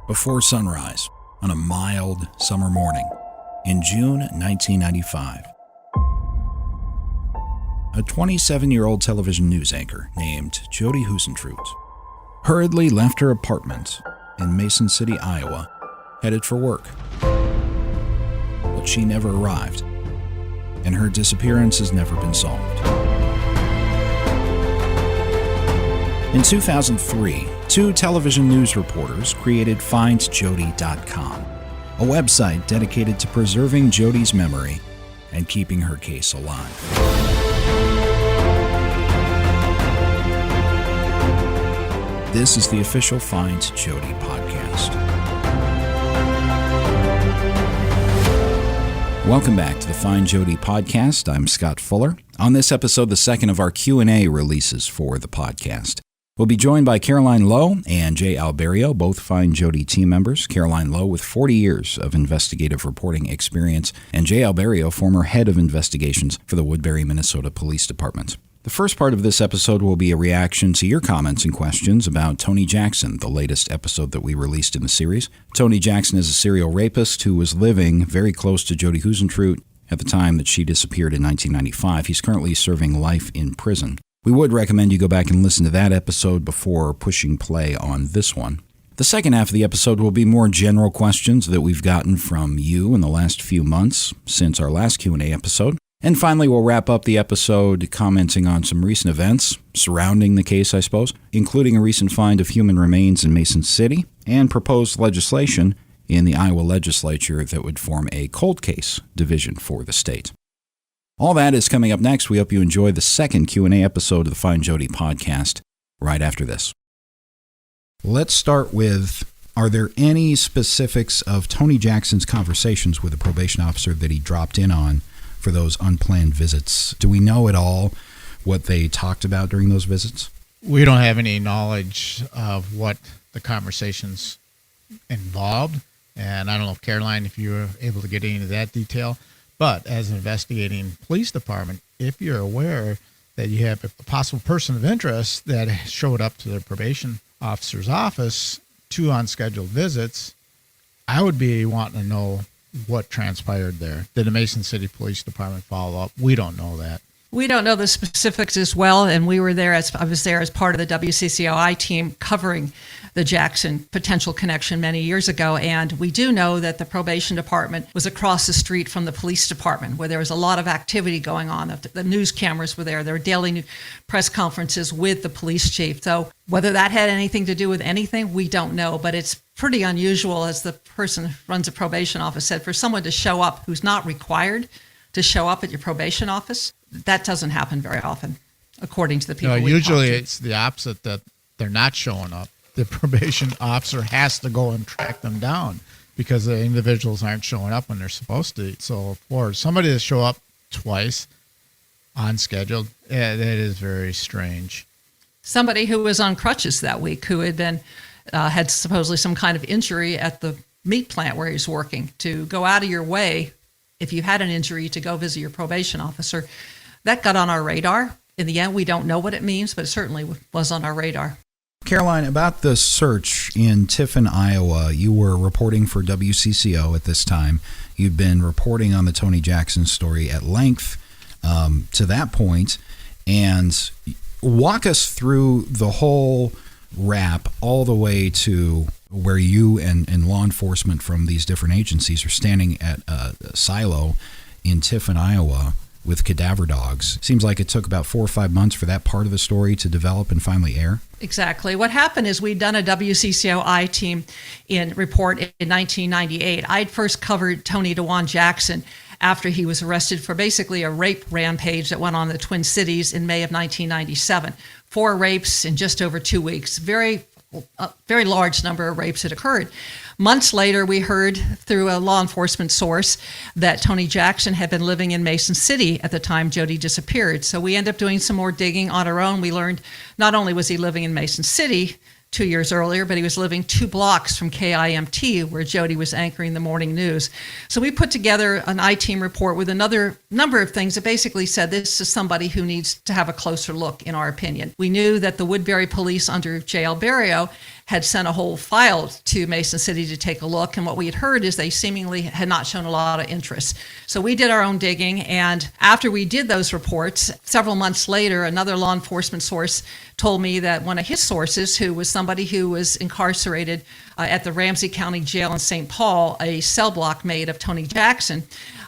before sunrise on a mild summer morning in June 1995. A 27-year-old television news anchor named Jodi Huisentruit hurriedly left her apartment in Mason City, Iowa, headed for work. But she never arrived, and her disappearance has never been solved. In 2003, two television news reporters created FindJodi.com, a website dedicated to preserving Jodi's memory and keeping her case alive. This is the official Find Jodi podcast. Welcome back to the Find Jodi podcast. I'm Scott Fuller. On this episode, the second of our Q&A releases for the podcast. We'll be joined by Caroline Lowe and Jay Alberio, both Find Jodi team members. Caroline Lowe with 40 years of investigative reporting experience, and Jay Alberio, former head of investigations for the Woodbury, Minnesota Police Department. The first part of this episode will be a reaction to your comments and questions about Tony Jackson, the latest episode that we released in the series. Tony Jackson is a serial rapist who was living very close to Jodi Huisentruit at the time that she disappeared in 1995. He's currently serving life in prison. We would recommend you go back and listen to that episode before pushing play on this one. The second half of the episode will be more general questions that we've gotten from you in the last few months since our last Q&A episode. And finally, we'll wrap up the episode commenting on some recent events surrounding the case, I suppose, including a recent find of human remains in Mason City and proposed legislation in the Iowa legislature that would form a cold case division for the state. All that is coming up next. We hope you enjoy the second Q&A episode of the Find Jodi podcast right after this. Let's start with, are there any specifics of Tony Jackson's conversations with the probation officer that he dropped in on for those unplanned visits? Do we know at all what they talked about during those visits? We don't have any knowledge of what the conversations involved, and I don't know if Caroline, if you were able to get into that detail. But as an investigating police department, if you're aware that you have a possible person of interest that showed up to the probation officer's office, 2 unscheduled visits, I would be wanting to know what transpired there. Did the Mason City Police Department follow up? We don't know that. We don't know the specifics as well, and I was there as part of the WCCOI team covering the Jackson potential connection many years ago, and we do know that the probation department was across the street from the police department, where there was a lot of activity going on. The news cameras were there. There were daily press conferences with the police chief. So whether that had anything to do with anything, we don't know, but it's pretty unusual, as the person who runs a probation office said, for someone to show up who's not required to show up at your probation office. That doesn't happen very often, according to the people we talk to. Usually it's the opposite, that they're not showing up. The probation officer has to go and track them down because the individuals aren't showing up when they're supposed to. So for somebody to show up twice unscheduled, that is very strange. Somebody who was on crutches that week, who had been had supposedly some kind of injury at the meat plant where he was working, to go out of your way if you had an injury to go visit your probation officer. That got on our radar. In the end, we don't know what it means, but it certainly was on our radar. Caroline, about the search in Tiffin, Iowa, you were reporting for WCCO at this time. You'd been reporting on the Tony Jackson story at length to that point. And walk us through the whole wrap all the way to where you and law enforcement from these different agencies are standing at a silo in Tiffin, Iowa, with cadaver dogs. Seems like it took about 4 or 5 months for that part of the story to develop and finally air. Exactly. What happened is we'd done a WCCOI team report in 1998. I'd first covered Tony DeJuan Jackson after he was arrested for basically a rape rampage that went on in the Twin Cities in May of 1997. 4 rapes in just over 2 weeks. Very large number of rapes had occurred. Months later, we heard through a law enforcement source that Tony Jackson had been living in Mason City at the time Jodi disappeared. So we ended up doing some more digging on our own. We learned not only was he living in Mason City 2 years earlier, but he was living 2 blocks from KIMT, where Jodi was anchoring the morning news. So we put together an I-team report with another number of things that basically said this is somebody who needs to have a closer look, in our opinion. We knew that the Woodbury police under Jay Alberio had sent a whole file to Mason City to take a look. And what we had heard is they seemingly had not shown a lot of interest. So we did our own digging. And after we did those reports, several months later, another law enforcement source told me that one of his sources, who was somebody who was incarcerated at the Ramsey County Jail in St. Paul, a cell block mate of Tony Jackson,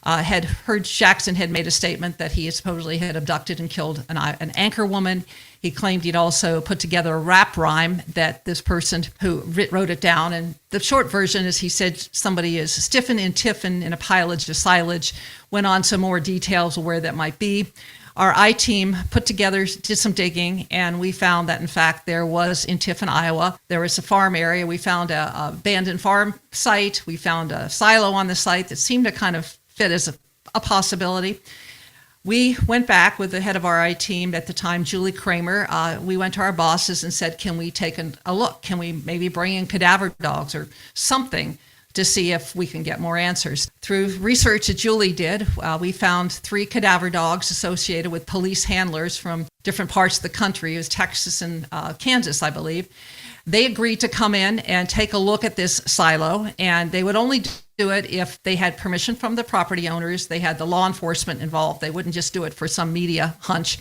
had heard Jackson had made a statement that he supposedly had abducted and killed an anchor woman. He claimed he'd also put together a rap rhyme that this person who wrote it down. And the short version is he said somebody is stiffin' and tiffin' in a pilage of silage, went on some more details of where that might be. Our I-team put together, did some digging, and we found that, in fact, there was in Tiffin, Iowa, there was a farm area. We found a abandoned farm site. We found a silo on the site that seemed to kind of fit as a possibility. We went back with the head of our I-team at the time, Julie Kramer. We went to our bosses and said, can we take a look? Can we maybe bring in cadaver dogs or something to see if we can get more answers? Through research that Julie did, we found 3 cadaver dogs associated with police handlers from different parts of the country. It was Texas and Kansas, I believe. They agreed to come in and take a look at this silo, and they would only do it if they had permission from the property owners. They had the law enforcement involved. They wouldn't just do it for some media hunch.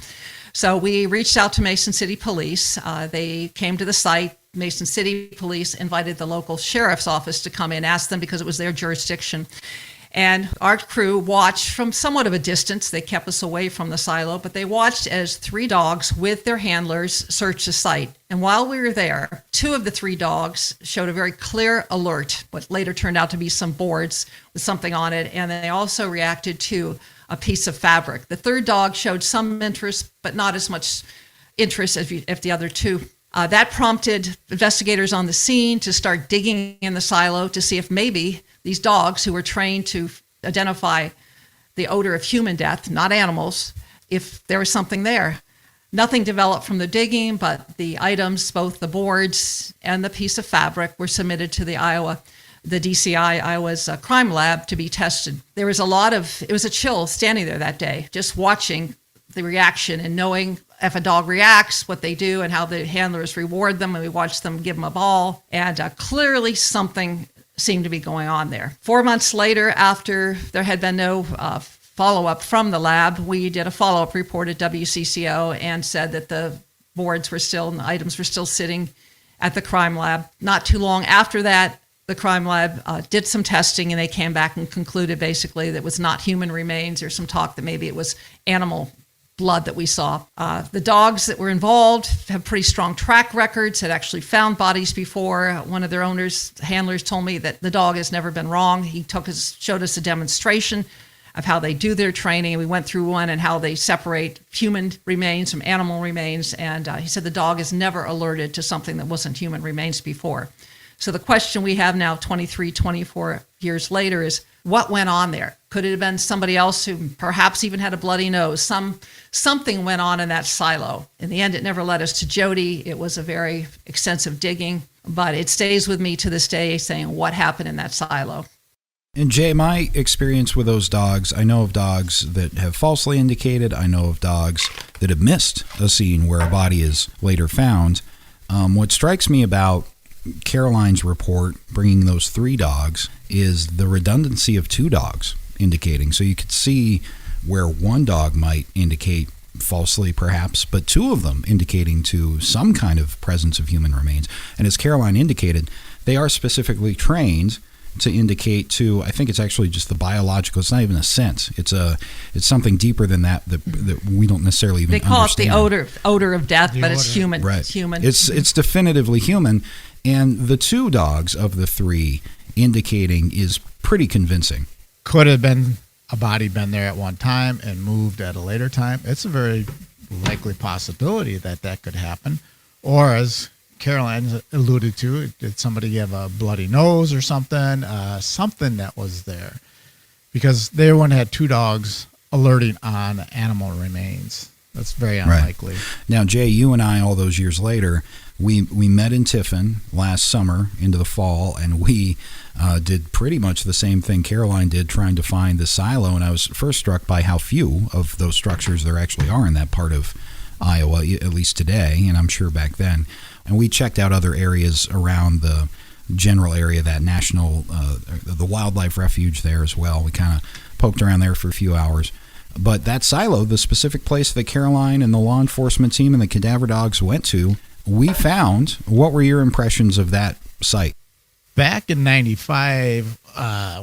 So we reached out to Mason City Police. They came to the site. Mason City Police invited the local sheriff's office to come in, asked them because it was their jurisdiction. And our crew watched from somewhat of a distance. They kept us away from the silo, but they watched as 3 dogs with their handlers searched the site. And while we were there, 2 of the 3 dogs showed a very clear alert, what later turned out to be some boards with something on it. And they also reacted to a piece of fabric. The 3rd dog showed some interest, but not as much interest as the other 2. That prompted investigators on the scene to start digging in the silo to see if maybe these dogs, who were trained to identify the odor of human death, not animals, if there was something there. Nothing developed from the digging, but the items, both the boards and the piece of fabric, were submitted to the DCI, Iowa's crime lab, to be tested. It was a chill standing there that day, just watching the reaction and knowing if a dog reacts, what they do and how the handlers reward them. And we watched them give them a ball. And clearly something seemed to be going on there. 4 months later, after there had been no follow-up from the lab, we did a follow-up report at WCCO and said that the boards were still and the items were still sitting at the crime lab. Not too long after that, the crime lab did some testing, and they came back and concluded basically that it was not human remains. There's some talk that maybe it was animal blood that we saw. The dogs that were involved have pretty strong track records, had actually found bodies before. One of their handlers told me that the dog has never been wrong. He showed us a demonstration of how they do their training. We went through one and how they separate human remains from animal remains. And he said the dog is never alerted to something that wasn't human remains before. So the question we have now, 23, 24 years later, is what went on there? Could it have been somebody else who perhaps even had a bloody nose? Something went on in that silo. In the end, it never led us to Jodi. It was a very extensive digging, but it stays with me to this day saying what happened in that silo. And Jay, my experience with those dogs, I know of dogs that have falsely indicated. I know of dogs that have missed a scene where a body is later found. What strikes me about Caroline's report bringing those 3 dogs is the redundancy of 2 dogs indicating. So you could see where 1 dog might indicate falsely perhaps, but 2 of them indicating to some kind of presence of human remains. And as Caroline indicated, they are specifically trained to indicate to, I think it's actually just the biological, it's not even a sense. It's something deeper than that we don't necessarily even understand. They call it the odor of death, but it's human. Right. It's human. It's definitively human. And the 2 dogs of the 3 indicating is pretty convincing. Could have been a body been there at one time and moved at a later time. It's a very likely possibility that could happen. Or as Caroline alluded to, did somebody have a bloody nose or something? Something that was there. Because they only had 2 dogs alerting on animal remains. That's very unlikely. Right. Now, Jay, you and I, all those years later, we met in Tiffin last summer into the fall, and we did pretty much the same thing Caroline did, trying to find the silo. And I was first struck by how few of those structures there actually are in that part of Iowa, at least today, and I'm sure back then. And we checked out other areas around the general area, that national, the wildlife refuge there as well. We kind of poked around there for a few hours. But that silo, the specific place that Caroline and the law enforcement team and the cadaver dogs went to, we found. What were your impressions of that site? Back in 95,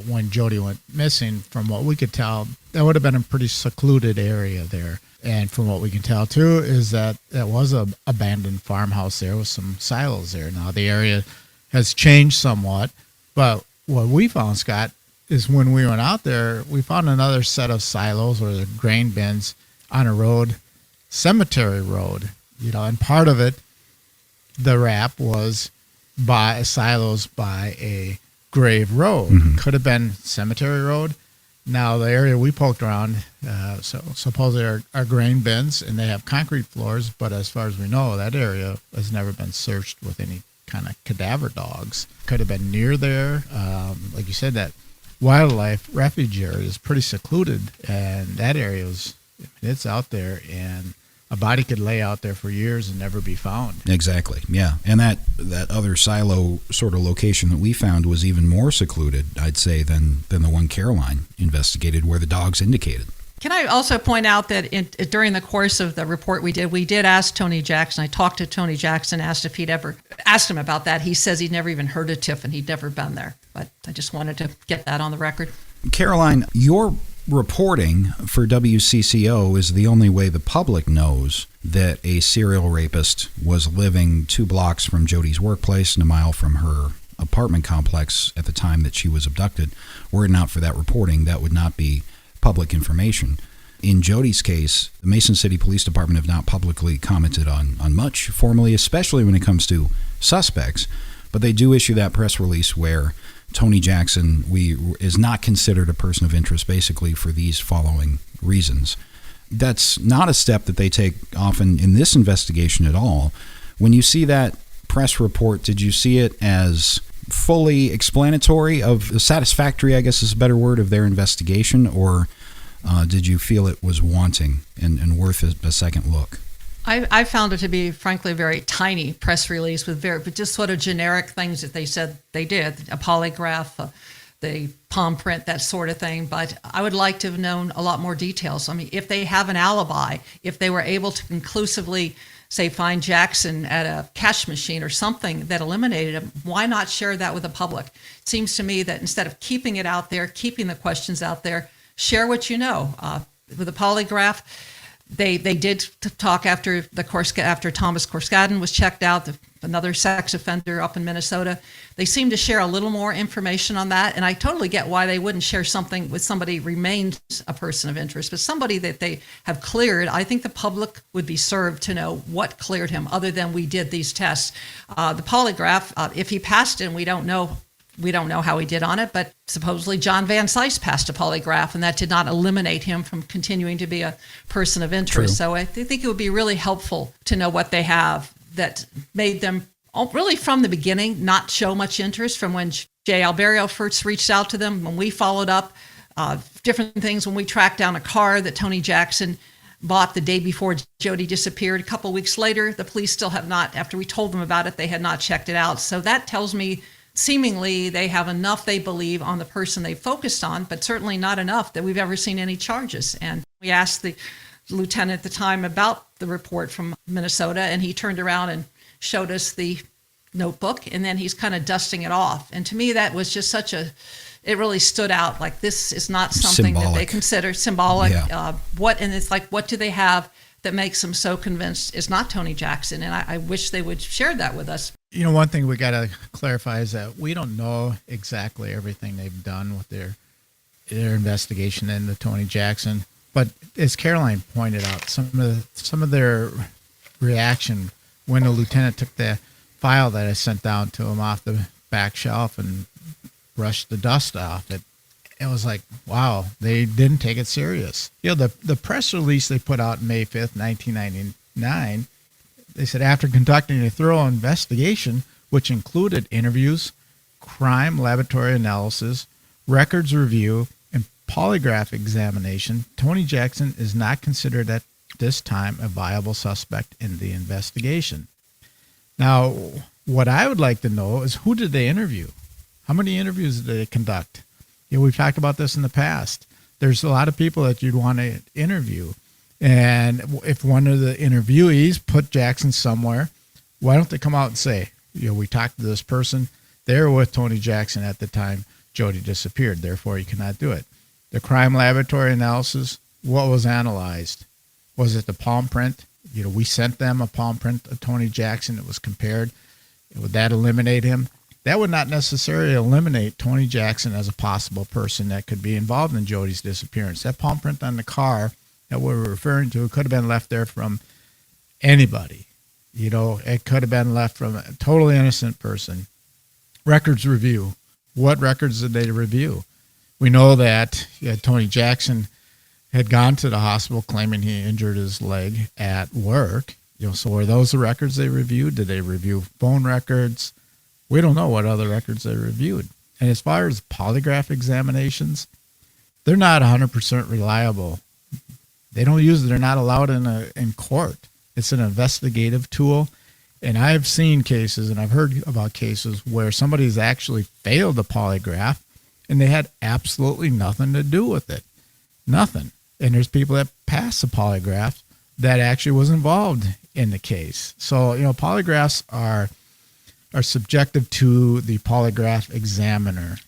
when Jodi went missing, from what we could tell, that would have been a pretty secluded area there. And from what we can tell, too, is that that was an abandoned farmhouse there with some silos there. Now, the area has changed somewhat, but what we found, Scott, is when we went out there, we found another set of silos or the grain bins on a road, Cemetery Road, and part of it, the wrap was by silos by a grave road. Mm-hmm. Could have been Cemetery Road. Now, the area we poked around, so supposedly are grain bins, and they have concrete floors, but as far as we know, that area has never been searched with any kind of cadaver dogs. Could have been near there. Like you said, that wildlife refuge area is pretty secluded, and that area it's out there, and a body could lay out there for years and never be found. Exactly, yeah. And that other silo sort of location that we found was even more secluded, I'd say, than the one Caroline investigated, where the dogs indicated. Can I also point out that during the course of the report we did ask Tony Jackson. I talked to Tony Jackson, asked if he'd ever asked him about that. He says he'd never even heard of TIF and he'd never been there. But I just wanted to get that on the record. Caroline, your reporting for WCCO is the only way the public knows that a serial rapist was living 2 blocks from Jodi's workplace and a mile from her apartment complex at the time that she was abducted. Were it not for that reporting, that would not be public information. In Jodi's case, the Mason City Police Department have not publicly commented on much formally, especially when it comes to suspects, but they do issue that press release where Tony Jackson is not considered a person of interest, basically for these following reasons. That's not a step that they take often in this investigation at all. When you see that press report, did you see it as fully explanatory of satisfactory, I guess is a better word, of their investigation, or did you feel it was wanting and worth a second look? I found it to be, frankly, a very tiny press release with just sort of generic things that they said they did, a polygraph, the palm print, that sort of thing. But I would like to have known a lot more details. I mean, if they have an alibi, if they were able to conclusively, say, find Jackson at a cash machine or something that eliminated him, why not share that with the public? It seems to me that instead of keeping it out there, keeping the questions out there, share what you know. With the polygraph, They did talk after Thomas Korskaden was checked out, another sex offender up in Minnesota. They seemed to share a little more information on that, and I totally get why they wouldn't share something with somebody who remains a person of interest, but somebody that they have cleared. I think the public would be served to know what cleared him, other than we did these tests. The polygraph, if he passed it, we don't know. We don't know how he did on it, but supposedly John Van Cise passed a polygraph, and that did not eliminate him from continuing to be a person of interest. True. So I think it would be really helpful to know what they have that made them, really from the beginning, not show much interest. From when Jay Alberio first reached out to them, when we followed up, different things, when we tracked down a car that Tony Jackson bought the day before Jodi disappeared. A couple of weeks later, the police still have not, after we told them about it, they had not checked it out. So that tells me seemingly they have enough, they believe, on the person they focused on, but certainly not enough that we've ever seen any charges. And we asked the lieutenant at the time about the report from Minnesota, and he turned around and showed us the notebook, and then he's kind of dusting it off. And to me, that was just it really stood out. Like, this is not something symbolic. That they consider symbolic. Yeah. And it's like, what do they have that makes them so convinced it's not Tony Jackson? And I wish they would share that with us. One thing we got to clarify is that we don't know exactly everything they've done with their investigation into Tony Jackson. But as Caroline pointed out, some of their reaction when the lieutenant took the file that I sent down to him off the back shelf and brushed the dust off it, it was like, wow, they didn't take it serious. The press release they put out May 5th, 1999, they said, after conducting a thorough investigation, which included interviews, crime laboratory analysis, records review, and polygraph examination, Tony Jackson is not considered this time a viable suspect in the investigation. Now, what I would like to know is, who did they interview? How many interviews did they conduct? We've talked about this in the past. There's a lot of people that you'd want to interview. And if one of the interviewees put Jackson somewhere, why don't they come out and say, we talked to this person, they were with Tony Jackson at the time Jodi disappeared, therefore you cannot do it. The crime laboratory analysis, what was analyzed? Was it the palm print? We sent them a palm print of Tony Jackson. It was compared. Would that eliminate him? That would not necessarily eliminate Tony Jackson as a possible person that could be involved in Jodi's disappearance. That palm print on the car that we were referring to could have been left there from anybody. It could have been left from a totally innocent person. Records review. What records did they review? We know that Tony Jackson had gone to the hospital claiming he injured his leg at work. So were those the records they reviewed? Did they review phone records? We don't know what other records they reviewed. And as far as polygraph examinations, they're not 100% reliable. They don't use it. They're not allowed in court. It's an investigative tool. And I've seen cases, and I've heard about cases where somebody's actually failed the polygraph and they had absolutely nothing to do with it. Nothing. And there's people that passed the polygraph that actually was involved in the case. So, polygraphs are subjective to the polygraph examiner,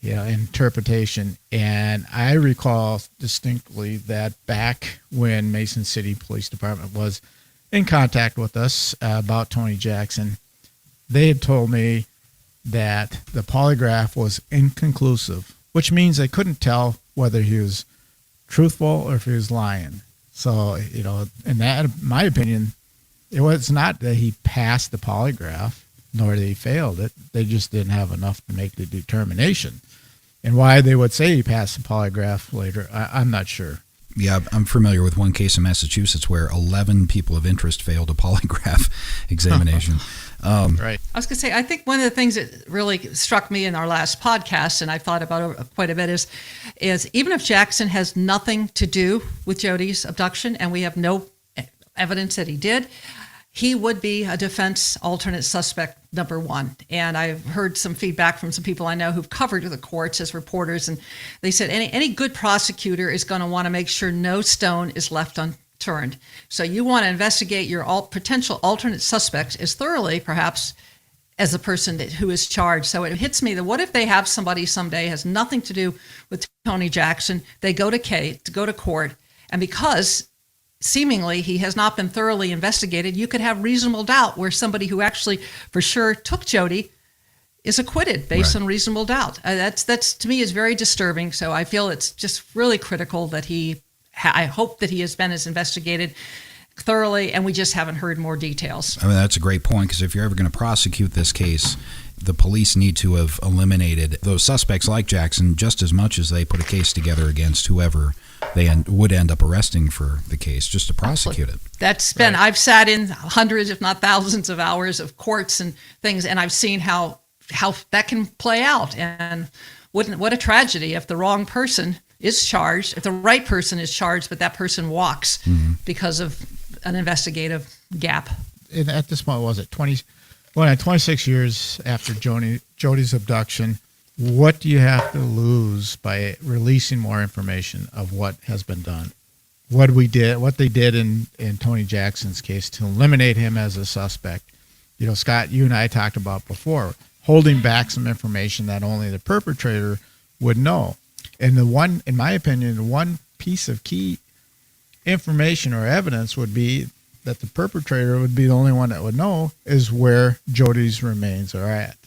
interpretation. And I recall distinctly that back when Mason City Police Department was in contact with us about Tony Jackson, they had told me that the polygraph was inconclusive, which means they couldn't tell whether he was truthful or if he was lying. So, in that, in my opinion, it was not that he passed the polygraph, nor that he failed it. They just didn't have enough to make the determination. And why they would say he passed the polygraph later, I'm not sure. Yeah, I'm familiar with one case in Massachusetts where 11 people of interest failed a polygraph examination. Right. I was going to say, I think one of the things that really struck me in our last podcast, and I thought about it quite a bit, is even if Jackson has nothing to do with Jodi's abduction, and we have no evidence that he did, he would be a defense alternate suspect number one. And I've heard some feedback from some people I know who've covered the courts as reporters, and they said any good prosecutor is going to want to make sure no stone is left unturned. So you want to investigate your potential alternate suspects as thoroughly, perhaps, as the person who is charged. So it hits me that what if they have somebody someday has nothing to do with Tony Jackson, they go to court, and because seemingly he has not been thoroughly investigated, you could have reasonable doubt where somebody who actually for sure took Jodi is acquitted based on reasonable doubt. That's to me is very disturbing. So I feel it's just really critical that I hope that he has been as investigated thoroughly, and we just haven't heard more details. I mean, that's a great point, because if you're ever going to prosecute this case, the police need to have eliminated those suspects like Jackson just as much as they put a case together against whoever they would end up arresting for the case, just to prosecute it. That's been, I've sat in hundreds, if not thousands of hours of courts and things, and I've seen how that can play out. And what a tragedy if the wrong person is charged, if the right person is charged, but that person walks because of an investigative gap. And at this point, was it 26 years after Jodi's abduction, what do you have to lose by releasing more information of what has been done? What they did in Tony Jackson's case to eliminate him as a suspect. Scott, you and I talked about before, holding back some information that only the perpetrator would know. And in my opinion, the one piece of key information or evidence would be that the perpetrator would be the only one that would know is where Jodi's remains are at.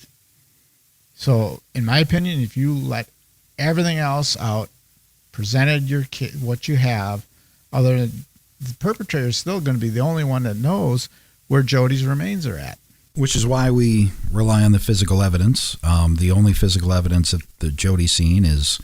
So, in my opinion, if you let everything else out, presented what you have, other than the perpetrator is still going to be the only one that knows where Jodi's remains are at. Which is why we rely on the physical evidence. The only physical evidence at the Jodi scene is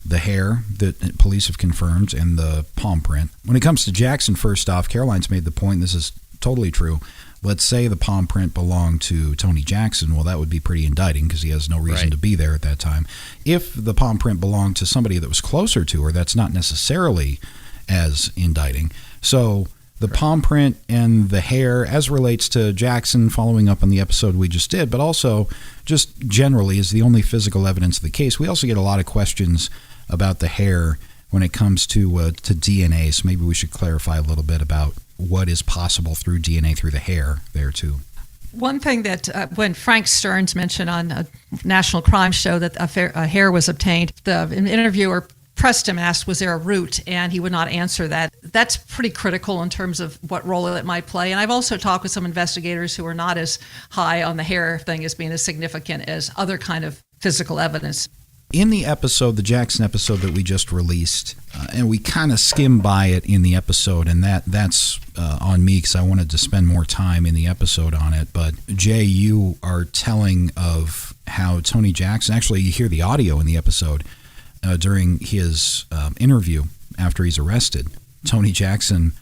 the hair that police have confirmed and the palm print. When it comes to Jackson, first off, Caroline's made the point, this is totally true. Let's say the palm print belonged to Tony Jackson. Well, that would be pretty indicting because he has no reason to be there at that time. If the palm print belonged to somebody that was closer to her, that's not necessarily as indicting. So the palm print and the hair, as relates to Jackson, following up on the episode we just did, but also just generally is the only physical evidence of the case. We also get a lot of questions about the hair when it comes to DNA, so maybe we should clarify a little bit about what is possible through DNA through the hair there too. One thing that when Frank Stearns mentioned on a national crime show that a hair was obtained, the interviewer pressed him, asked, was there a root? And he would not answer that. That's pretty critical in terms of what role it might play. And I've also talked with some investigators who are not as high on the hair thing as being as significant as other kind of physical evidence. In the episode, the Jackson episode that we just released, and we kind of skimmed by it in the episode, and that's on me because I wanted to spend more time in the episode on it. But Jay, you are telling of how Tony Jackson, actually you hear the audio in the episode, during his interview after he's arrested, Tony Jackson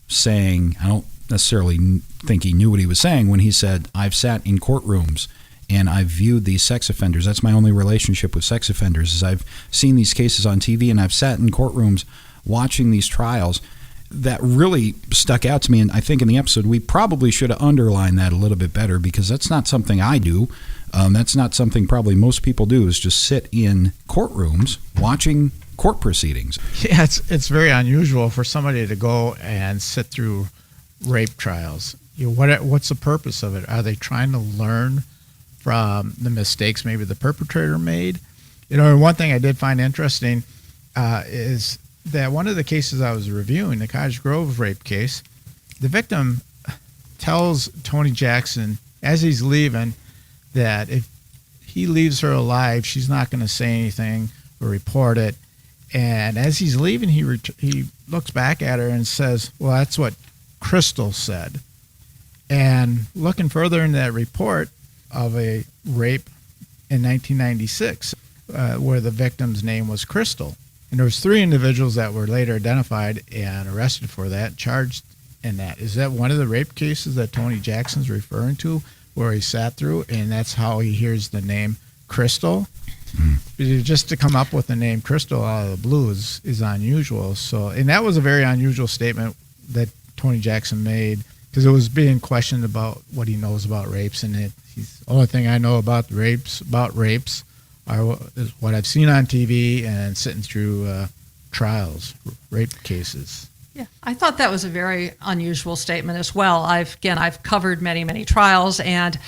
saying, I don't necessarily think he knew what he was saying when he said, I've sat in courtrooms and I've viewed these sex offenders. That's my only relationship with sex offenders, is I've seen these cases on TV and I've sat in courtrooms watching these trials. That really stuck out to me, and I think in the episode we probably should have underlined that a little bit better, because that's not something I do. That's not something probably most people do, is just sit in courtrooms watching court proceedings. Yeah, it's very unusual for somebody to go and sit through rape trials. What's the purpose of it? Are they trying to learn from the mistakes maybe the perpetrator made? One thing I did find interesting is that one of the cases I was reviewing, the Cottage Grove rape case, the victim tells Tony Jackson as he's leaving that if he leaves her alive, she's not going to say anything or report it. And as he's leaving, he looks back at her and says, well, that's what Crystal said. And looking further into that report of a rape in 1996, where the victim's name was Crystal. And there was 3 individuals that were later identified and arrested for that, charged in that. Is that one of the rape cases that Tony Jackson's referring to, where he sat through, and that's how he hears the name Crystal? Just to come up with the name Crystal out of the blue is unusual. So, and that was a very unusual statement that Tony Jackson made, because it was being questioned about what he knows about rapes, and the only thing I know about rapes is what I've seen on TV and sitting through trials, rape cases. Yeah, I thought that was a very unusual statement as well. I've covered many, many trials, and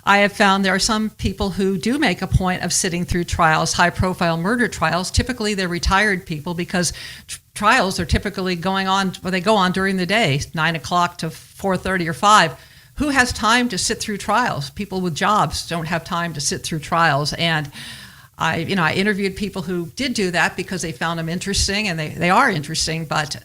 I have found there are some people who do make a point of sitting through trials, high-profile murder trials. Typically, they're retired people, because trials are typically going on, or they go on during the day, 9 o'clock to 4:30 or 5. Who has time to sit through trials? People with jobs don't have time to sit through trials, and I interviewed people who did do that because they found them interesting, and they are interesting, but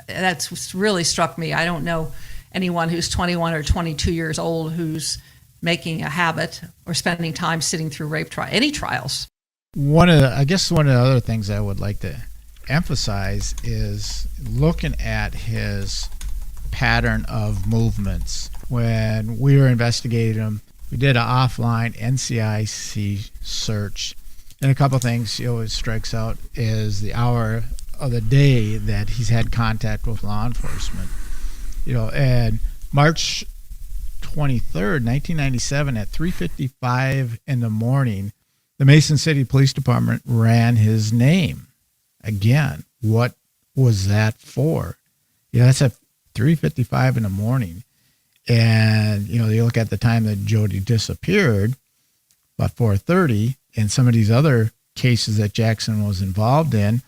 that's really struck me. I don't know anyone who's 21 or 22 years old who's making a habit or spending time sitting through any trials. One of the other things I would like to emphasize is looking at his pattern of movements. When we were investigating him, we did an offline NCIC search. And a couple of things always strikes out is the hour of the day that he's had contact with law enforcement. And March 23rd, 1997, at 3:55 in the morning, the Mason City Police Department ran his name. Again, what was that for? That's at 3:55 in the morning. And, you look at the time that Jodi disappeared, about 4:30, and some of these other cases that Jackson was involved in,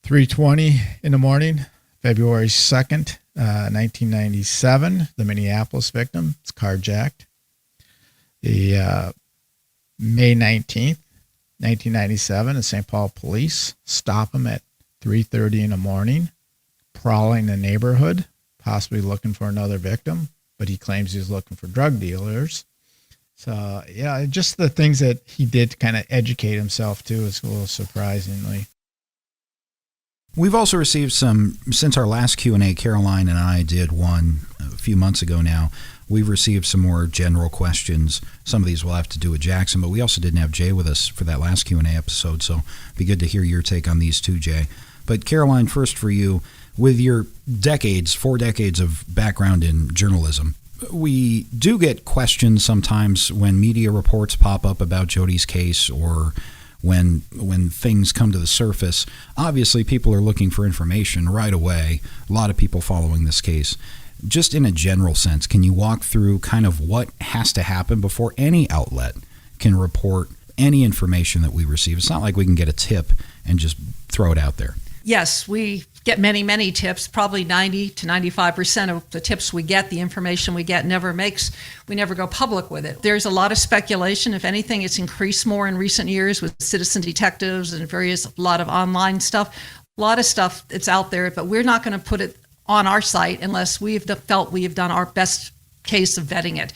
3:20 in the morning, February 2nd, 1997, the Minneapolis victim is carjacked. The May 19th, 1997, the St. Paul police stop him at 3:30 in the morning, prowling the neighborhood, possibly looking for another victim, but he claims he's looking for drug dealers. So, just the things that he did to kind of educate himself, too, is a little surprisingly. We've also received since our last Q&A, Caroline and I did one a few months ago now, we've received some more general questions. Some of these will have to do with Jackson, but we also didn't have Jay with us for that last Q&A episode, so it'd be good to hear your take on these too, Jay. But Caroline, first for you, With your 4 decades of background in journalism, we do get questions sometimes when media reports pop up about Jodi's case, or when things come to the surface. Obviously, people are looking for information right away. A lot of people following this case. Just in a general sense, can you walk through kind of what has to happen before any outlet can report any information that we receive? It's not like we can get a tip and just throw it out there. Yes, we get many, many tips. Probably 90 to 95% of the tips we get, the information we get, we never go public with it. There's a lot of speculation. If anything, it's increased more in recent years with citizen detectives and a lot of online stuff. A lot of stuff that's out there, but we're not going to put it on our site unless we've felt we have done our best case of vetting it.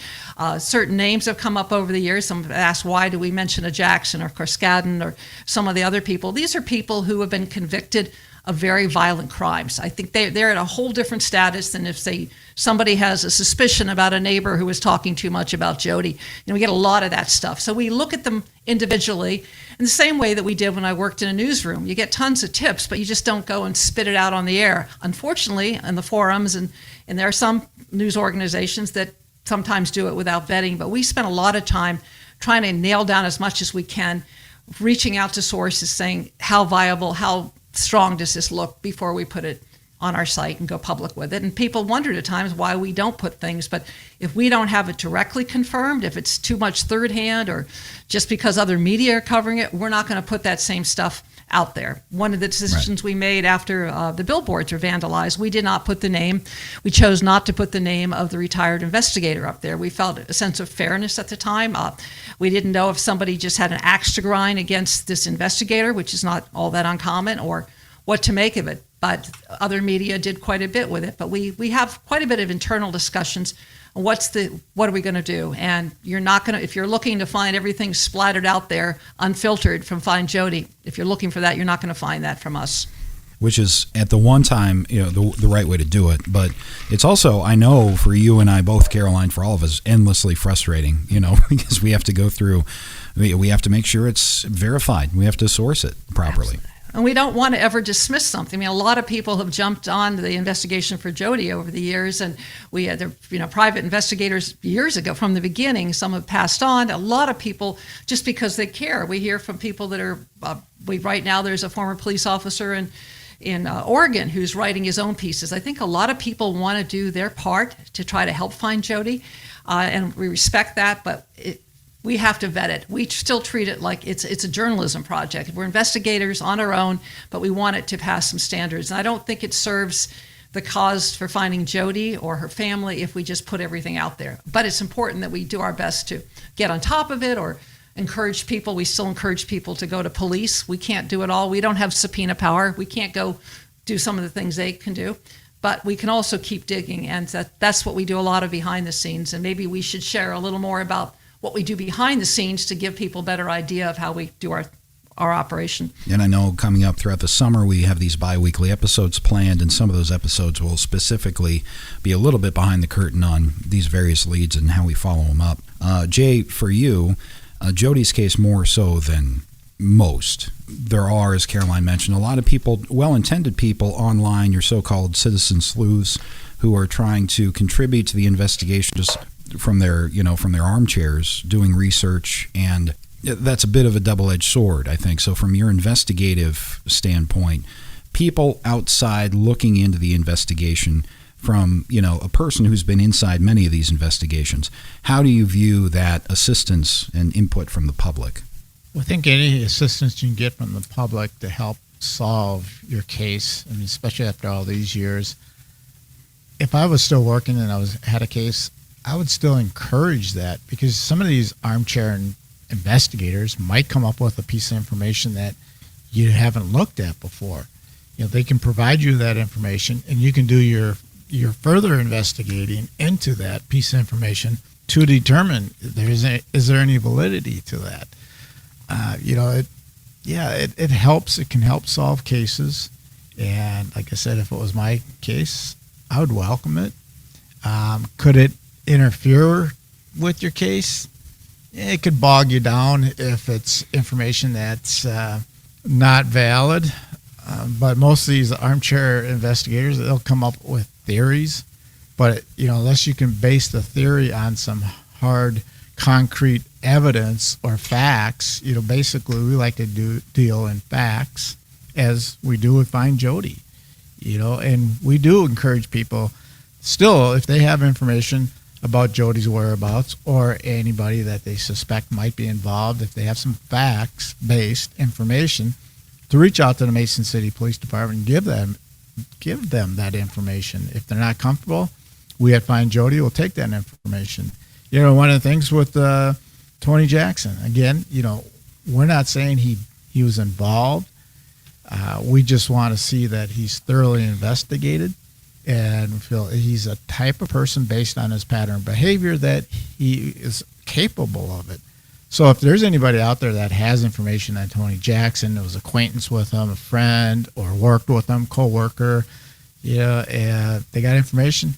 Certain names have come up over the years. Some have asked, why do we mention a Jackson or Corskadden or some of the other people? These are people who have been convicted of very violent crimes. I think they're at a whole different status than if, say, somebody has a suspicion about a neighbor who was talking too much about Jodi. We get a lot of that stuff. So we look at them individually in the same way that we did when I worked in a newsroom. You get tons of tips, but you just don't go and spit it out on the air. Unfortunately, in the forums, and there are some news organizations that sometimes do it without vetting, but we spend a lot of time trying to nail down as much as we can, reaching out to sources, saying how viable, how strong does this look before we put it on our site and go public with it. And people wondered at times why we don't put things, but if we don't have it directly confirmed, if it's too much third hand or just because other media are covering it, we're not going to put that same stuff out there. One of the decisions we made after the billboards were vandalized, we did not put the name. We chose not to put the name of the retired investigator up there. We felt a sense of fairness at the time. We didn't know if somebody just had an axe to grind against this investigator, which is not all that uncommon, or what to make of it. But other media did quite a bit with it. But we have quite a bit of internal discussions. What are we going to do? And you're not going to, if you're looking to find everything splattered out there, unfiltered from FindJodi, if you're looking for that, you're not going to find that from us. Which is, at the one time, the right way to do it. But it's also, I know for you and I both, Caroline, for all of us, endlessly frustrating, because we have to go through, we have to make sure it's verified. We have to source it properly. Absolutely. And we don't want to ever dismiss something. A lot of people have jumped on the investigation for Jodi over the years, and we had private investigators years ago from the beginning. Some have passed on. A lot of people, just because they care. We hear from people that are, right now there's a former police officer in Oregon who's writing his own pieces. I think a lot of people want to do their part to try to help find Jodi, and we respect that, but we have to vet it. We still treat it like it's a journalism project. We're investigators on our own, but we want it to pass some standards. And I don't think it serves the cause for finding Jodi or her family if we just put everything out there. But it's important that we do our best to get on top of it or encourage people. We still encourage people to go to police. We can't do it all. We don't have subpoena power. We can't go do some of the things they can do. But we can also keep digging, and that's what we do a lot of behind the scenes. And maybe we should share a little more about what we do behind the scenes to give people a better idea of how we do our operation. And I know coming up throughout the summer, we have these bi-weekly episodes planned, and some of those episodes will specifically be a little bit behind the curtain on these various leads and how we follow them up. Jay, for you, Jodi's case more so than most. There are, as Caroline mentioned, a lot of people, well-intended people online, your so-called citizen sleuths, who are trying to contribute to the investigation just from their armchairs doing research, and that's a bit of a double-edged sword, I think. So from your investigative standpoint, people outside looking into the investigation from, a person who's been inside many of these investigations, how do you view that assistance and input from the public? Well, I think any assistance you can get from the public to help solve your case, especially after all these years. If I was still working and had a case, I would still encourage that, because some of these armchair investigators might come up with a piece of information that you haven't looked at before. They can provide you that information, and you can do your further investigating into that piece of information to determine is there any validity to that. It helps. It can help solve cases, and like I said, if it was my case, I would welcome it. Could it interfere with your case? It could bog you down if it's information that's not valid. But most of these armchair investigators, they'll come up with theories. But, unless you can base the theory on some hard, concrete evidence or facts, basically we like to deal in facts as we do with FindJodi, and we do encourage people still, if they have information about Jodi's whereabouts or anybody that they suspect might be involved, if they have some facts-based information, to reach out to the Mason City Police Department and give them that information. If they're not comfortable, we at FindJodi will take that information. One of the things with Tony Jackson, again, we're not saying he was involved. We just want to see that he's thoroughly investigated and feel he's a type of person based on his pattern of behavior that he is capable of it. So if there's anybody out there that has information on Tony Jackson, that was acquaintance with him, a friend, or worked with him, co-worker, and they got information,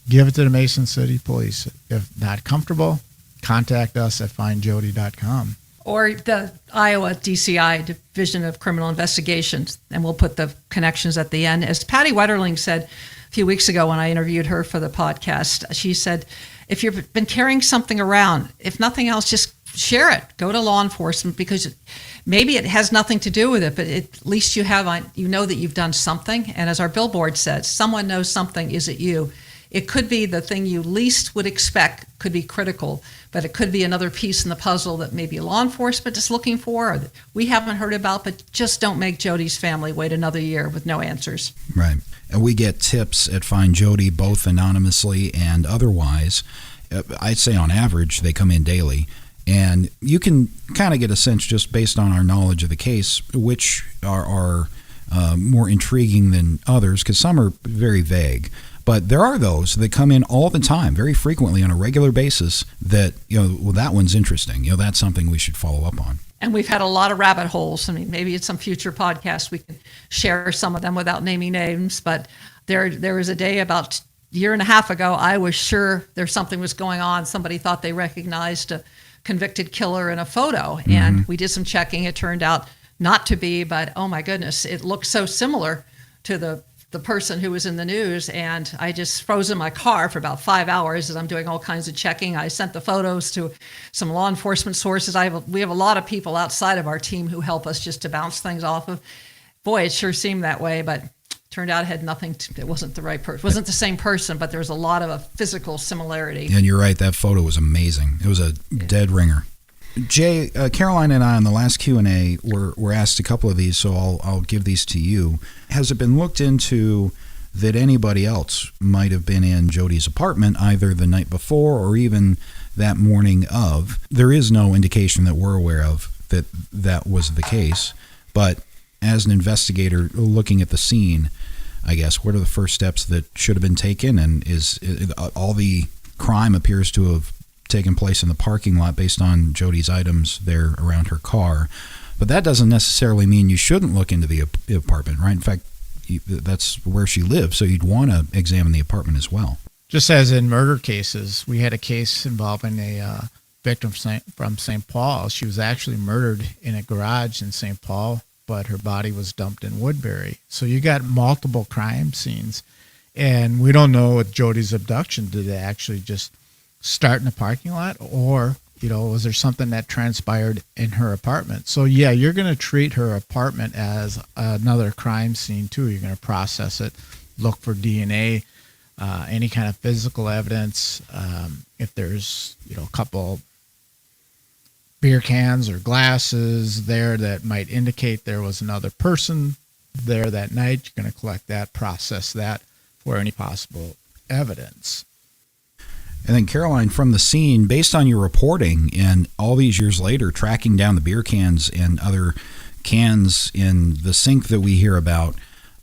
give it to the Mason City Police. If not comfortable, contact us at FindJodi.com. Or the Iowa DCI, Division of Criminal Investigations, and we'll put the connections at the end. As Patty Wetterling said a few weeks ago when I interviewed her for the podcast, she said, if you've been carrying something around, if nothing else, just share it. Go to law enforcement, because maybe it has nothing to do with it, but at least you know that you've done something. And as our billboard says, someone knows something, is it you? It could be the thing you least would expect, could be critical, but it could be another piece in the puzzle that maybe law enforcement is looking for or that we haven't heard about, but just don't make Jodi's family wait another year with no answers. Right. And we get tips at FindJodi, both anonymously and otherwise. I'd say on average, they come in daily. And you can kind of get a sense just based on our knowledge of the case, which are more intriguing than others, because some are very vague. But there are those that come in all the time, very frequently on a regular basis that, well, that one's interesting. That's something we should follow up on. And we've had a lot of rabbit holes. I mean, maybe in some future podcast we can share some of them without naming names. But there was a day about a year and a half ago, I was sure there's something was going on. Somebody thought they recognized a convicted killer in a photo. Mm-hmm. And we did some checking. It turned out not to be, but oh my goodness, it looked so similar to the person who was in the news, and I just froze in my car for about 5 hours as I'm doing all kinds of checking. I sent the photos to some law enforcement sources. We have a lot of people outside of our team who help us just to bounce things off of. Boy, it sure seemed that way, but turned out it had nothing to, it wasn't the right person. It wasn't the same person, but there was a lot of a physical similarity. And you're right, that photo was amazing. It was a dead ringer. Jay, Caroline and I on the last Q&A were asked a couple of these, so I'll give these to you. Has it been looked into that anybody else might have been in Jodi's apartment either the night before or even that morning of? There is no indication that we're aware of that was the case, but as an investigator looking at the scene, I guess, what are the first steps that should have been taken? And is all the crime appears to have taken place in the parking lot based on Jodi's items there around her car. But that doesn't necessarily mean you shouldn't look into the apartment, right? In fact, that's where she lives, so you'd want to examine the apartment as well. Just as in murder cases, we had a case involving a victim from St. Paul. She was actually murdered in a garage in St. Paul, but her body was dumped in Woodbury. So you got multiple crime scenes. And we don't know with Jodi's abduction, did they actually just start in the parking lot, or was there something that transpired in her apartment? So yeah, you're going to treat her apartment as another crime scene too. You're going to process it, look for DNA, any kind of physical evidence. If there's a couple beer cans or glasses there that might indicate there was another person there that night, you're going to collect that, process that for any possible evidence. And then, Caroline, from the scene, based on your reporting and all these years later, tracking down the beer cans and other cans in the sink that we hear about,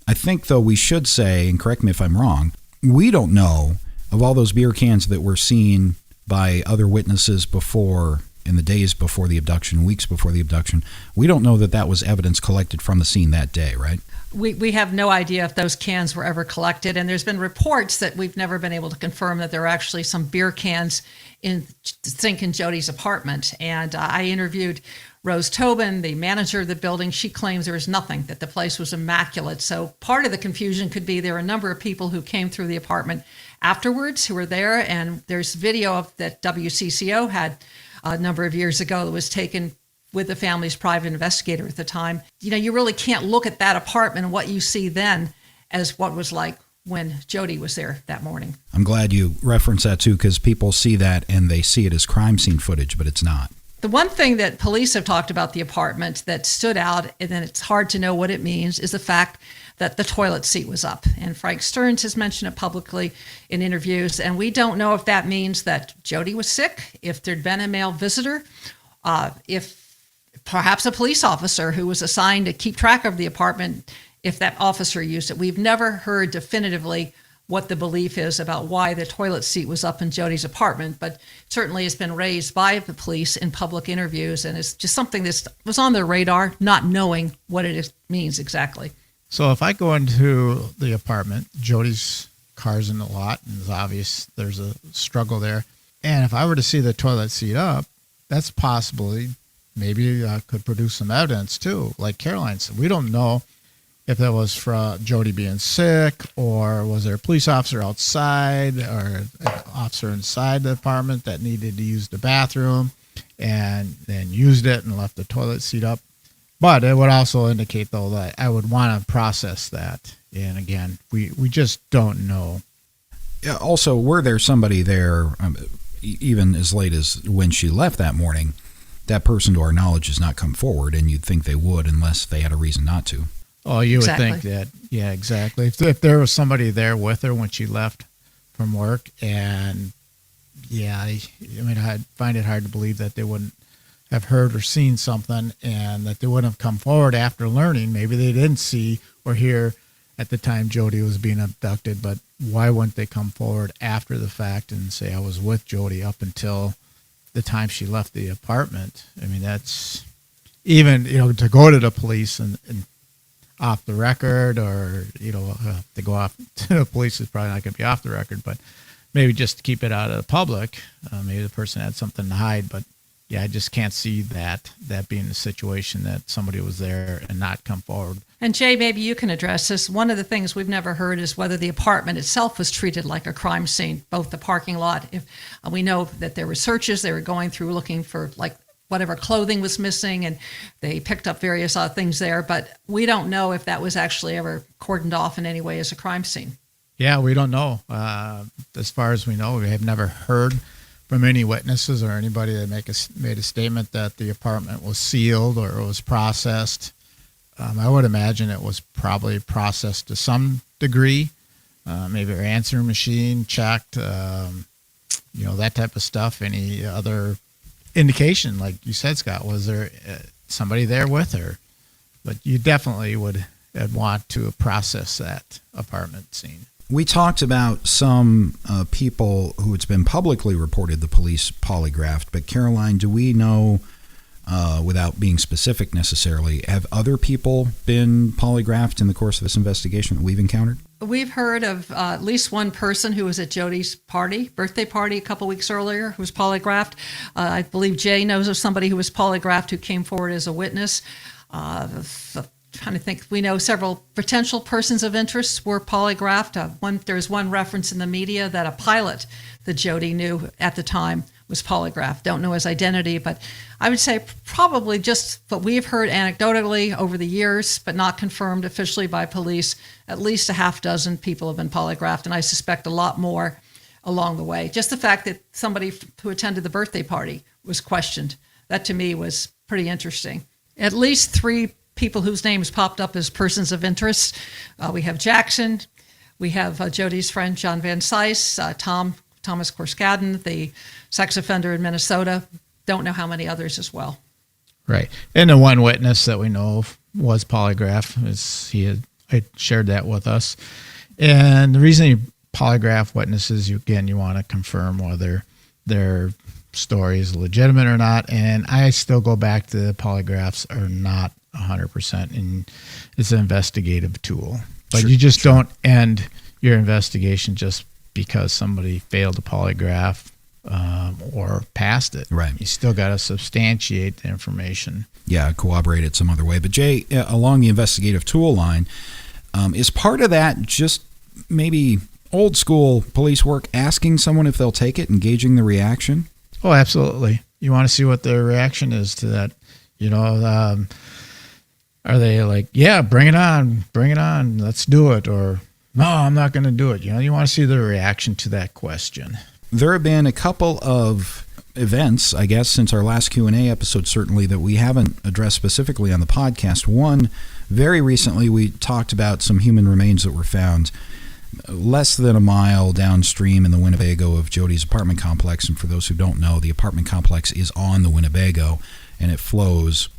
I think, though, we should say, and correct me if I'm wrong, we don't know of all those beer cans that were seen by other witnesses before, in the days before the abduction, weeks before the abduction. We don't know that was evidence collected from the scene that day, right? We have no idea if those cans were ever collected, and there's been reports that we've never been able to confirm that there are actually some beer cans in the sink in Jodi's apartment. And I interviewed Rose Tobin, the manager of the building, she claims there was nothing, that the place was immaculate. So part of the confusion could be there are a number of people who came through the apartment afterwards who were there, and there's video of that WCCO had a number of years ago that was taken with the family's private investigator at the time. You really can't look at that apartment and what you see then as what was like when Jodi was there that morning. I'm glad you referenced that too, because people see that and they see it as crime scene footage, but it's not. The one thing that police have talked about the apartment that stood out, and then it's hard to know what it means, is the fact that the toilet seat was up. And Frank Stearns has mentioned it publicly in interviews, and we don't know if that means that Jodi was sick, if there'd been a male visitor, if perhaps a police officer who was assigned to keep track of the apartment, if that officer used it. We've never heard definitively what the belief is about why the toilet seat was up in Jodi's apartment, but certainly it's been raised by the police in public interviews, and it's just something that was on their radar, not knowing what it means exactly. So if I go into the apartment, Jodi's car's in the lot, and it's obvious there's a struggle there. And if I were to see the toilet seat up, that's possibly, maybe could produce some evidence too. Like Caroline said, we don't know if that was from Jodi being sick, or was there a police officer outside or an officer inside the apartment that needed to use the bathroom and then used it and left the toilet seat up. But it would also indicate, though, that I would want to process that. And again, we just don't know. Yeah, also, were there somebody there, even as late as when she left that morning, that person, to our knowledge, has not come forward, and you'd think they would unless they had a reason not to. Oh, you Exactly. would think that. Yeah, exactly. If there was somebody there with her when she left from work, and yeah, I mean, I'd find it hard to believe that they wouldn't have heard or seen something, and that they wouldn't have come forward after learning. Maybe they didn't see or hear at the time Jodi was being abducted, but why wouldn't they come forward after the fact and say, I was with Jodi up until the time she left the apartment? I mean, that's even, to go to the police and off the record, or, to go off to the police is probably not going to be off the record, but maybe just to keep it out of the public. Maybe the person had something to hide, but yeah, I just can't see that being the situation, that somebody was there and not come forward. And Jay, maybe you can address this. One of the things we've never heard is whether the apartment itself was treated like a crime scene, both the parking lot. If we know that there were searches, they were going through looking for like whatever clothing was missing, and they picked up various other things there. But we don't know if that was actually ever cordoned off in any way as a crime scene. Yeah, we don't know. As far as we know, we have never heard from any witnesses or anybody that made a statement that the apartment was sealed or was processed. I would imagine it was probably processed to some degree. Maybe our answering machine checked, that type of stuff. Any other indication, like you said, Scott, was there somebody there with her? But you definitely would want to process that apartment scene. We talked about some people who it's been publicly reported the police polygraphed, but Caroline, do we know, without being specific necessarily, have other people been polygraphed in the course of this investigation that we've encountered? We've heard of at least one person who was at Jodi's birthday party a couple weeks earlier, who was polygraphed. I believe Jay knows of somebody who was polygraphed who came forward as a witness. Trying to think, we know several potential persons of interest were polygraphed. There's one reference in the media that a pilot that Jodi knew at the time was polygraphed. Don't know his identity, but I would say probably just what we've heard anecdotally over the years, but not confirmed officially by police, at least a half dozen people have been polygraphed, and I suspect a lot more along the way. Just the fact that somebody who attended the birthday party was questioned, that to me was pretty interesting. At least 3 people whose names popped up as persons of interest. We have Jackson, we have Jodi's friend John Van Cise, Thomas Korskadden, the sex offender in Minnesota. Don't know how many others as well. Right. And the one witness that we know of was polygraphed. He had shared that with us. And the reason you polygraph witnesses, you want to confirm whether their story is legitimate or not. And I still go back to polygraphs are not 100%, and it's an investigative tool. But you just don't end your investigation just because somebody failed to polygraph or past it. Right. You still got to substantiate the information. Yeah, corroborate it some other way. But Jay, along the investigative tool line, is part of that just maybe old school police work, asking someone if they'll take it, engaging the reaction? Oh, absolutely. You want to see what their reaction is to that. Are they like, yeah, bring it on, let's do it, or no, I'm not going to do it. You want to see their reaction to that question. There have been a couple of events, I guess, since our last Q&A episode, certainly, that we haven't addressed specifically on the podcast. One, very recently, we talked about some human remains that were found less than a mile downstream in the Winnebago of Jodi's apartment complex. And for those who don't know, the apartment complex is on the Winnebago, and it flows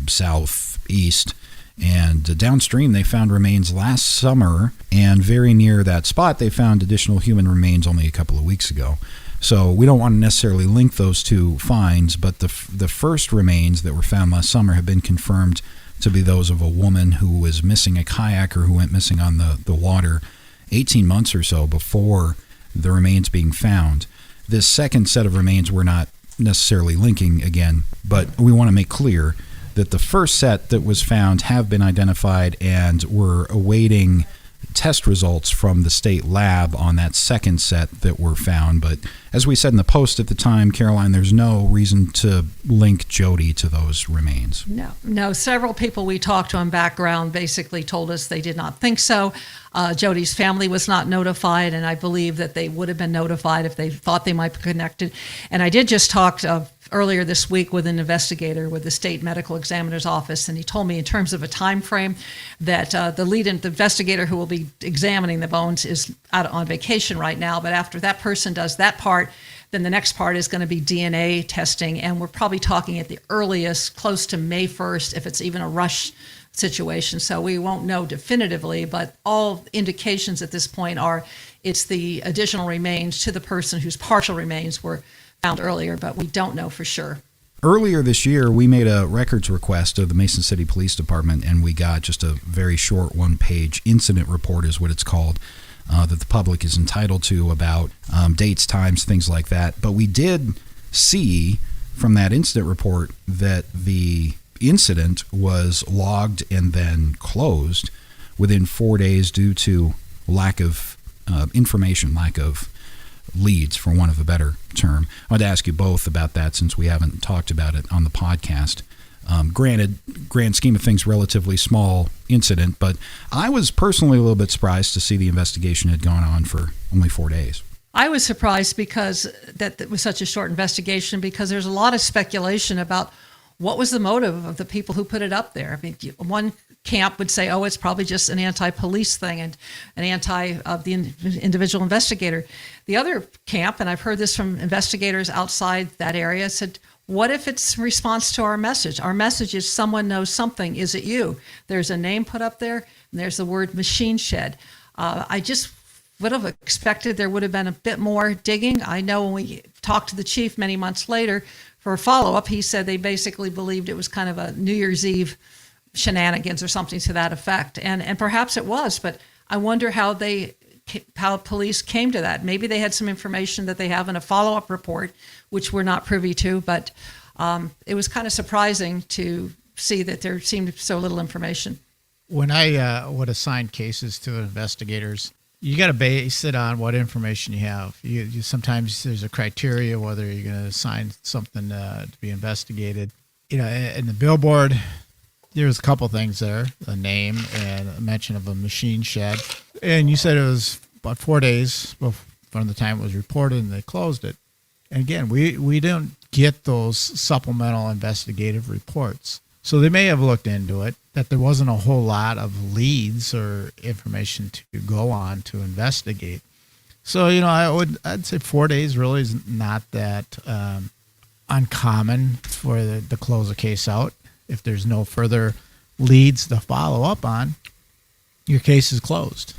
southeast. And downstream, they found remains last summer, and very near that spot, they found additional human remains only a couple of weeks ago. So we don't want to necessarily link those two finds, but the first remains that were found last summer have been confirmed to be those of a woman who was missing, a kayaker who went missing on the water 18 months or so before the remains being found. This second set of remains we're not necessarily linking again, but we want to make clear that the first set that was found have been identified, and we're awaiting test results from the state lab on that second set that were found. But as we said in the post at the time, Caroline, there's no reason to link Jodi to those remains. No. Several people we talked to on background basically told us they did not think so. Jodi's family was not notified, and I believe that they would have been notified if they thought they might be connected. And I did just talk earlier this week with an investigator with the state medical examiner's office, and he told me in terms of a time frame that the investigator who will be examining the bones is out on vacation right now, but after that person does that part, then the next part is going to be DNA testing, and we're probably talking at the earliest close to May 1st if it's even a rush situation. So we won't know definitively, but all indications at this point are it's the additional remains to the person whose partial remains were found earlier, but we don't know for sure. Earlier this year, we made a records request of the Mason City Police Department, and we got just a very short one-page incident report, is what it's called, that the public is entitled to about dates, times, things like that. But we did see from that incident report that the incident was logged and then closed within 4 days due to lack of information, lack of leads, for want of a better term. I wanted to ask you both about that since we haven't talked about it on the podcast. Granted, grand scheme of things, relatively small incident, but I was personally a little bit surprised to see the investigation had gone on for only 4 days. I was surprised because that it was such a short investigation, because there's a lot of speculation about what was the motive of the people who put it up there. I mean, one camp would say, oh, it's probably just an anti-police thing and an anti of the individual investigator. The other camp, and I've heard this from investigators outside that area, said, what if it's response to our message? Our message is someone knows something. Is it you? There's a name put up there, and there's the word machine shed. I just would have expected there would have been a bit more digging. I know when we talked to the chief many months later for a follow-up, he said they basically believed it was kind of a New Year's Eve shenanigans or something to that effect. And perhaps it was, but I wonder how police came to that. Maybe they had some information that they have in a follow-up report, which we're not privy to, but it was kind of surprising to see that there seemed so little information. When I would assign cases to investigators, you got to base it on what information you have. You sometimes there's a criteria whether you're going to assign something to be investigated. In the billboard, there's a couple things there: a name and a mention of a machine shed. And you said it was about 4 days from the time it was reported and they closed it. And again, we don't get those supplemental investigative reports. So they may have looked into it, that there wasn't a whole lot of leads or information to go on to investigate. So, I'd say 4 days really is not that uncommon for to close a case out. If there's no further leads to follow up on, your case is closed.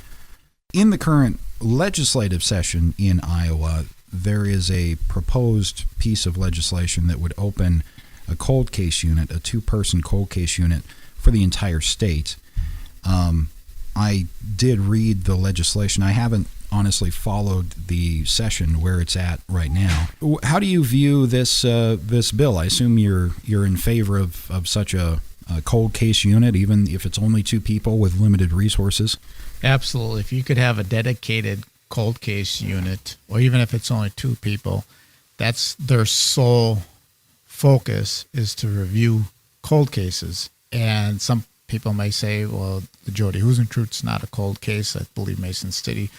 In the current legislative session in Iowa, there is a proposed piece of legislation that would open a cold case unit, a 2-person cold case unit for the entire state. I did read the legislation. I haven't honestly followed the session where it's at right now. How do you view this bill? I assume you're in favor of such a cold case unit, even if it's only 2 people with limited resources. Absolutely. If you could have a dedicated cold case unit, or even if it's only 2 people, that's their sole focus, is to review cold cases. And some people may say, well, the Jodi Huisentruit's not a cold case. I believe Mason City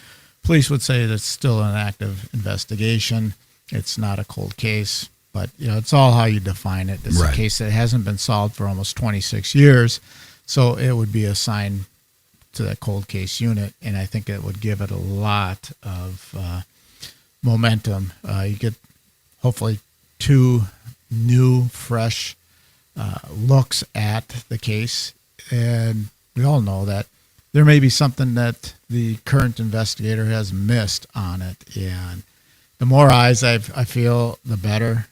Police would say that's still an active investigation. It's not a cold case. But, it's all how you define it. It's right. A case that hasn't been solved for almost 26 years. So it would be assigned to that cold case unit. And I think it would give it a lot of momentum. You get hopefully 2 new, fresh looks at the case. And we all know that there may be something that the current investigator has missed on it. And the more eyes I feel, the better.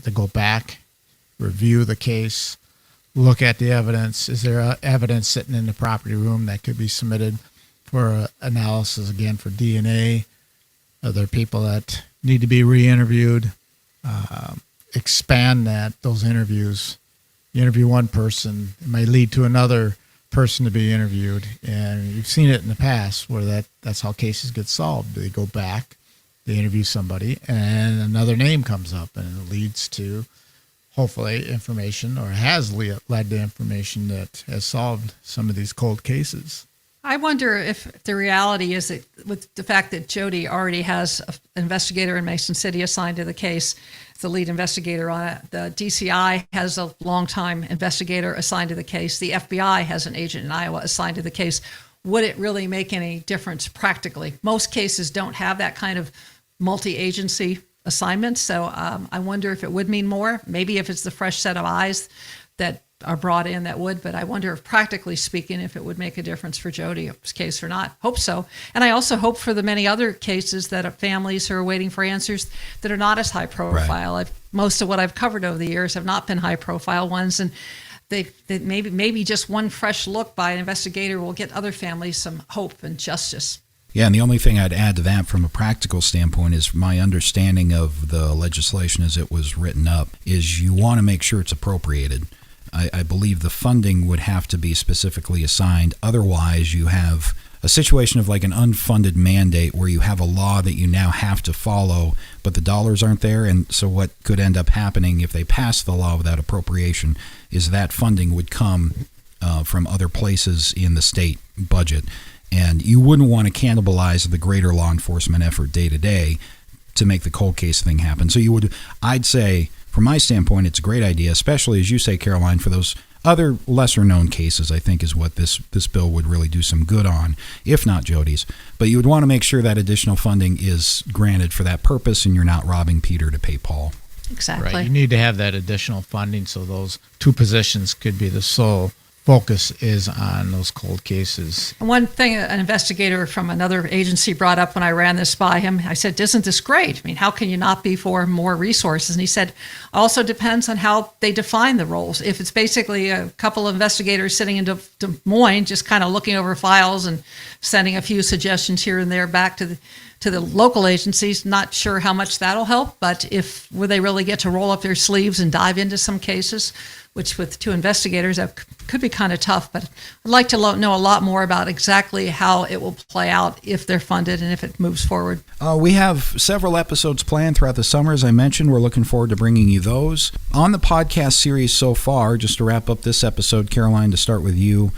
To go back, review the case, look at the evidence. Is there evidence sitting in the property room that could be submitted for analysis, again, for DNA? Are there people that need to be re-interviewed? Expand those interviews. You interview one person, it may lead to another person to be interviewed. And you've seen it in the past where that's how cases get solved. They go back, they interview somebody, and another name comes up, and it leads to, hopefully, information, or has led to information that has solved some of these cold cases. I wonder if the reality is that with the fact that Jodi already has an investigator in Mason City assigned to the case, the lead investigator on it. The DCI has a longtime investigator assigned to the case. The FBI has an agent in Iowa assigned to the case. Would it really make any difference practically? Most cases don't have that kind of multi-agency assignment, so I wonder if it would mean more. Maybe if it's the fresh set of eyes that are brought in, that would, but I wonder if practically speaking, if it would make a difference for Jodi's case or not. Hope so. And I also hope for the many other cases that families who are waiting for answers that are not as high profile. Right. Most of what I've covered over the years have not been high profile ones, and they maybe just one fresh look by an investigator will get other families some hope and justice. Yeah, and the only thing I'd add to that from a practical standpoint is my understanding of the legislation as it was written up is you want to make sure it's appropriated. I believe the funding would have to be specifically assigned. Otherwise, you have a situation of like an unfunded mandate where you have a law that you now have to follow, but the dollars aren't there. And so what could end up happening if they pass the law without appropriation is that funding would come from other places in the state budget. And you wouldn't want to cannibalize the greater law enforcement effort day to day to make the cold case thing happen. So you would, I'd say, from my standpoint, it's a great idea, especially, as you say, Caroline, for those other lesser-known cases, I think is what this bill would really do some good on, if not Jodi's. But you would want to make sure that additional funding is granted for that purpose and you're not robbing Peter to pay Paul. Exactly. Right. You need to have that additional funding so those 2 positions could be the sole focus is on those cold cases. One thing an investigator from another agency brought up when I ran this by him, I said, isn't this great? I mean, how can you not be for more resources? And he said, also depends on how they define the roles. If it's basically a couple of investigators sitting in Des Moines, just kind of looking over files and sending a few suggestions here and there back to the local agencies, not sure how much that'll help, but will they really get to roll up their sleeves and dive into some cases, which with 2 investigators, that could be kind of tough. But I'd like to know a lot more about exactly how it will play out if they're funded and if it moves forward. We have several episodes planned throughout the summer, as I mentioned. We're looking forward to bringing you those. On the podcast series so far, just to wrap up this episode, Caroline, to start with you,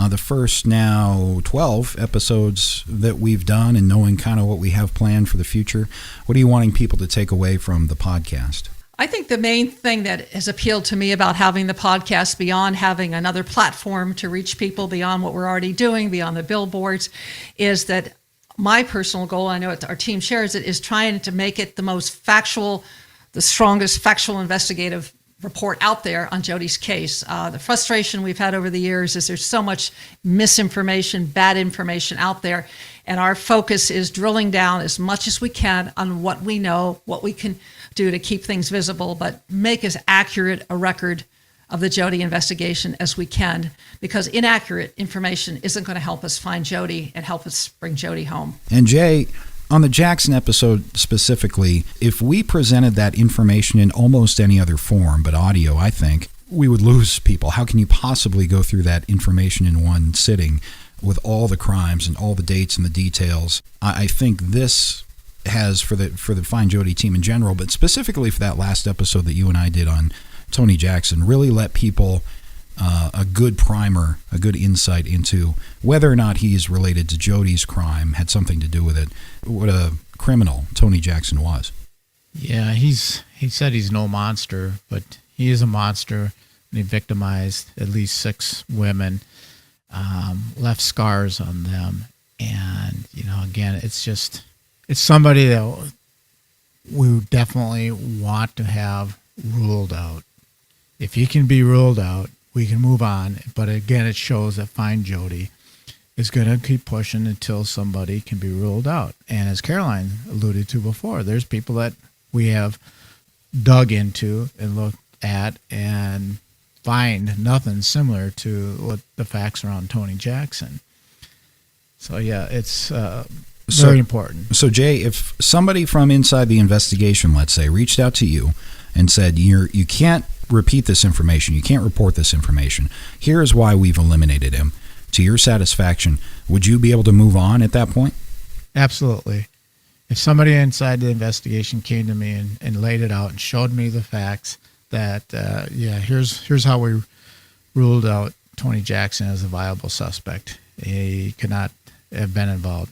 the first now 12 episodes that we've done and knowing kind of what we have planned for the future, what are you wanting people to take away from the podcast? I think the main thing that has appealed to me about having the podcast, beyond having another platform to reach people beyond what we're already doing, beyond the billboards, is that my personal goal, I know our team shares it, is trying to make it the most factual, the strongest factual investigative report out there on Jodi's case. The frustration we've had over the years is there's so much misinformation, bad information out there, and our focus is drilling down as much as we can on what we know, what we can do to keep things visible, but make as accurate a record of the Jodi investigation as we can, because inaccurate information isn't going to help us find Jodi and help us bring Jodi home. And Jay, on the Jackson episode specifically, if we presented that information in almost any other form but audio, I think we would lose people. How can you possibly go through that information in one sitting with all the crimes and all the dates and the details? I think this has, for the FindJodi team in general, but specifically for that last episode that you and I did on Tony Jackson, really let people a good primer, a good insight into whether or not he's related to Jodi's crime, had something to do with it, what a criminal Tony Jackson was. Yeah, he said he's no monster, but he is a monster, and he victimized at least 6 women, left scars on them, and, again, it's somebody that we definitely want to have ruled out. If he can be ruled out, we can move on. But again, it shows that FindJodi is going to keep pushing until somebody can be ruled out. And as Caroline alluded to before, there's people that we have dug into and looked at and find nothing similar to what the facts around Tony Jackson. So, yeah, it's very important. So, Jay, if somebody from inside the investigation, let's say, reached out to you and said, you can't repeat this information, you can't report this information, here's why we've eliminated him, to your satisfaction, would you be able to move on at that point? Absolutely. If somebody inside the investigation came to me and laid it out and showed me the facts that, here's how we ruled out Tony Jackson as a viable suspect, he could not have been involved,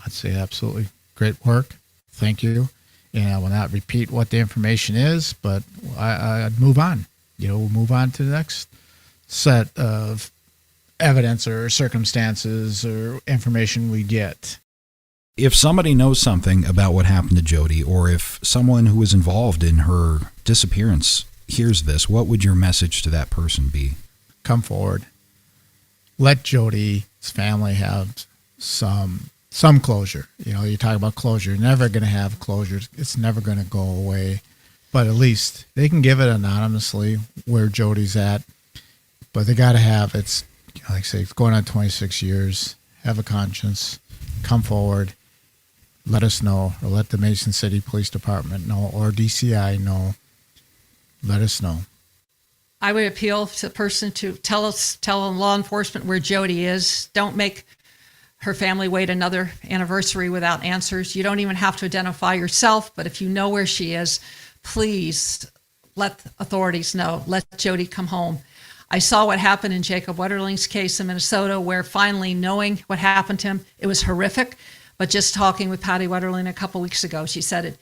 I'd say absolutely great work, thank you. And I will not repeat what the information is, but I'd move on. We'll move on to the next set of evidence or circumstances or information we get. If somebody knows something about what happened to Jodi, or if someone who was involved in her disappearance hears this, what would your message to that person be? Come forward. Let Jodi's family have some closure. You talk about closure. You're never going to have closure. It's never going to go away. But at least they can give it anonymously where Jodi's at. But they got to have, it's, like I say, it's going on 26 years. Have a conscience. Come forward. Let us know, or let the Mason City Police Department know, or DCI know. Let us know. I would appeal to the person to tell law enforcement where Jodi is. Don't make her family wait another anniversary without answers. You don't even have to identify yourself, but if you know where she is, please let authorities know. Let Jodi come home. I saw what happened in Jacob Wetterling's case in Minnesota, where finally knowing what happened to him, it was horrific. But just talking with Patty Wetterling a couple weeks ago, she said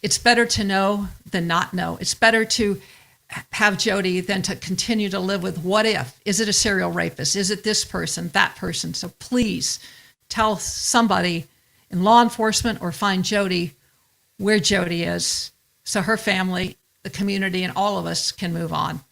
it's better to know than not know. It's better to have Jodi than to continue to live with what if. Is it a serial rapist? Is it this person, that person? So please tell somebody in law enforcement or FindJodi where Jodi is so her family, the community, and all of us can move on.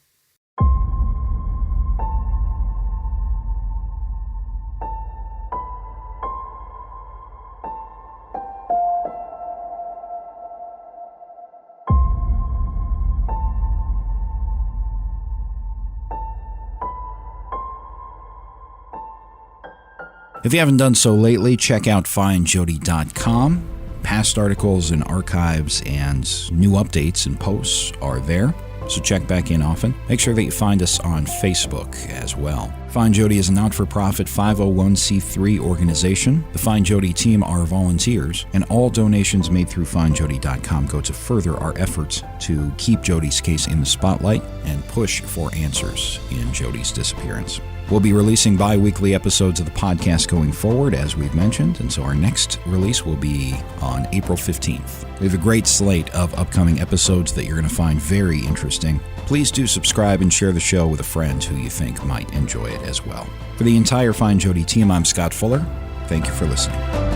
If you haven't done so lately, check out FindJodi.com. Past articles and archives and new updates and posts are there, so check back in often. Make sure that you find us on Facebook as well. FindJodi is a not-for-profit 501c3 organization. The FindJodi team are volunteers, and all donations made through FindJodi.com go to further our efforts to keep Jodi's case in the spotlight and push for answers in Jodi's disappearance. We'll be releasing bi-weekly episodes of the podcast going forward, as we've mentioned, and so our next release will be on April 15th. We have a great slate of upcoming episodes that you're going to find very interesting. Please do subscribe and share the show with a friend who you think might enjoy it as well. For the entire FindJodi team, I'm Scott Fuller. Thank you for listening.